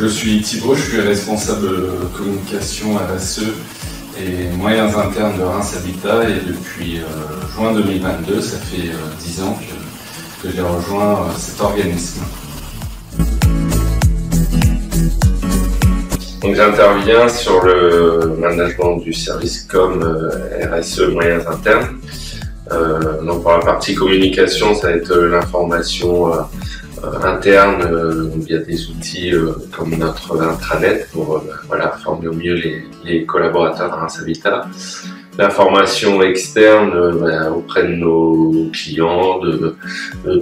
Je suis Thibaut, je suis responsable communication RSE et moyens internes de Reims Habitat et depuis juin 2022, ça fait 10 ans que j'ai rejoint cet organisme. Donc j'interviens sur le management du service com RSE moyens internes. Donc pour la partie communication, ça va être l'information interne via des outils comme notre intranet pour former au mieux les collaborateurs de Reims Habitat. L'information externe auprès de nos clients, de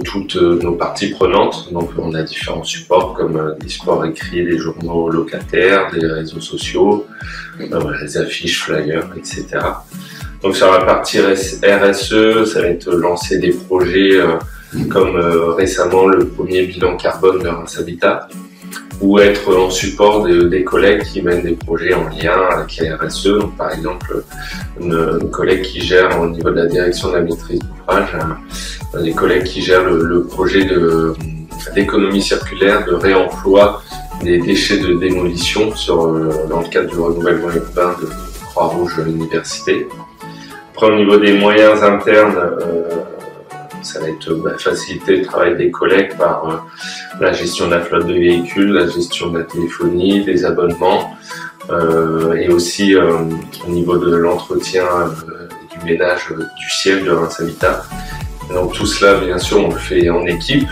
toutes nos parties prenantes. Donc on a différents supports comme des supports écrits, des journaux locataires, des réseaux sociaux, les affiches, flyers, etc. Donc sur la partie RSE, ça va être lancer des projets comme récemment le premier bilan carbone de Reims Habitat, ou être en support des collègues qui mènent des projets en lien avec la RSE. Donc, par exemple, une collègue qui gère au niveau de la direction de la maîtrise d'ouvrage, des collègues qui gèrent le projet d'économie circulaire, de réemploi des déchets de démolition dans le cadre du renouvellement urbain de Croix-Rouge Université. Après, au niveau des moyens internes, ça va être faciliter le travail des collègues par la gestion de la flotte de véhicules, la gestion de la téléphonie, des abonnements, et aussi au niveau de l'entretien et du ménage du siège de Reims Habitat. Donc tout cela, bien sûr, on le fait en équipe.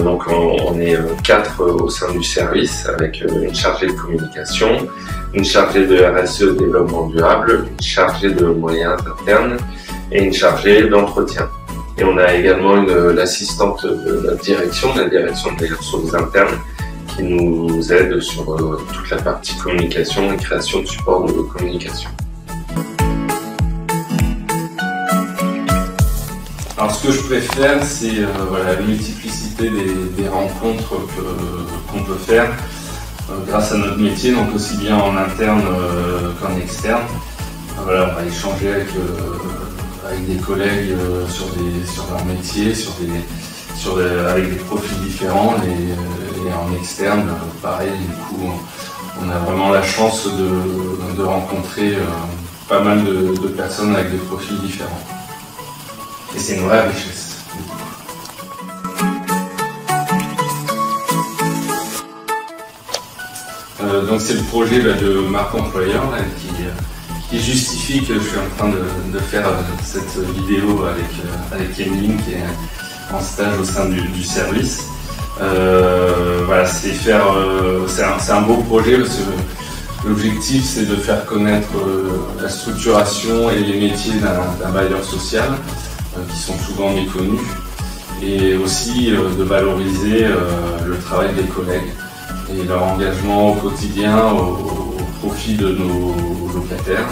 Donc on est 4 au sein du service, avec une chargée de communication, une chargée de RSE développement durable, une chargée de moyens internes et une chargée d'entretien. Et on a également l'assistante de notre direction, la direction des ressources internes, qui nous aide sur toute la partie communication et création de supports de communication. Alors ce que je préfère, c'est la multiplicité des rencontres qu'on peut faire grâce à notre métier, donc aussi bien en interne qu'en externe. On va échanger avec des collègues sur leur métier, avec des profils différents et en externe, pareil, du coup on a vraiment la chance de rencontrer pas mal de personnes avec des profils différents. Et c'est une vraie richesse. Donc c'est le projet de marque employeur qui justifie que je suis en train de faire cette vidéo avec Emeline qui est en stage au sein du service. C'est un beau projet parce que l'objectif c'est de faire connaître la structuration et les métiers d'un bailleur social qui sont souvent méconnus, et aussi de valoriser le travail des collègues et leur engagement au quotidien au profit de nos locataires,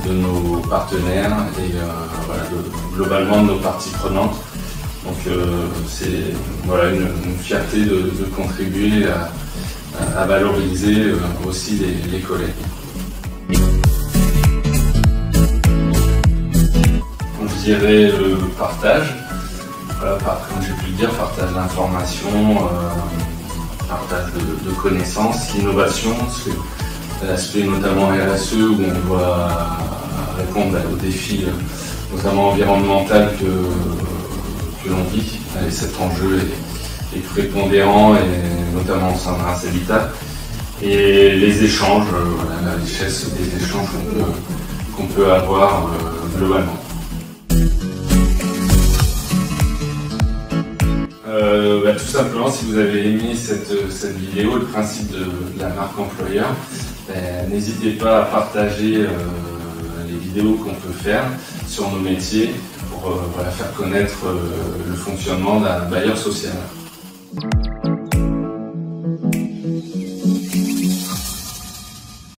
de nos partenaires et globalement de nos parties prenantes. Donc c'est une fierté de contribuer à valoriser aussi les collègues. Je dirais le partage, comme j'ai pu le dire, partage d'informations, partage de connaissances, l'innovation, l'aspect notamment RSE où on doit répondre aux défis notamment environnementaux que l'on vit. Et cet enjeu est prépondérant, et notamment au sein de Reims Habitat. Et les échanges, la richesse des échanges qu'on peut avoir globalement. Tout simplement, si vous avez aimé cette vidéo, le principe de la marque employeur, n'hésitez pas à partager les vidéos qu'on peut faire sur nos métiers pour faire connaître le fonctionnement d'un bailleur social.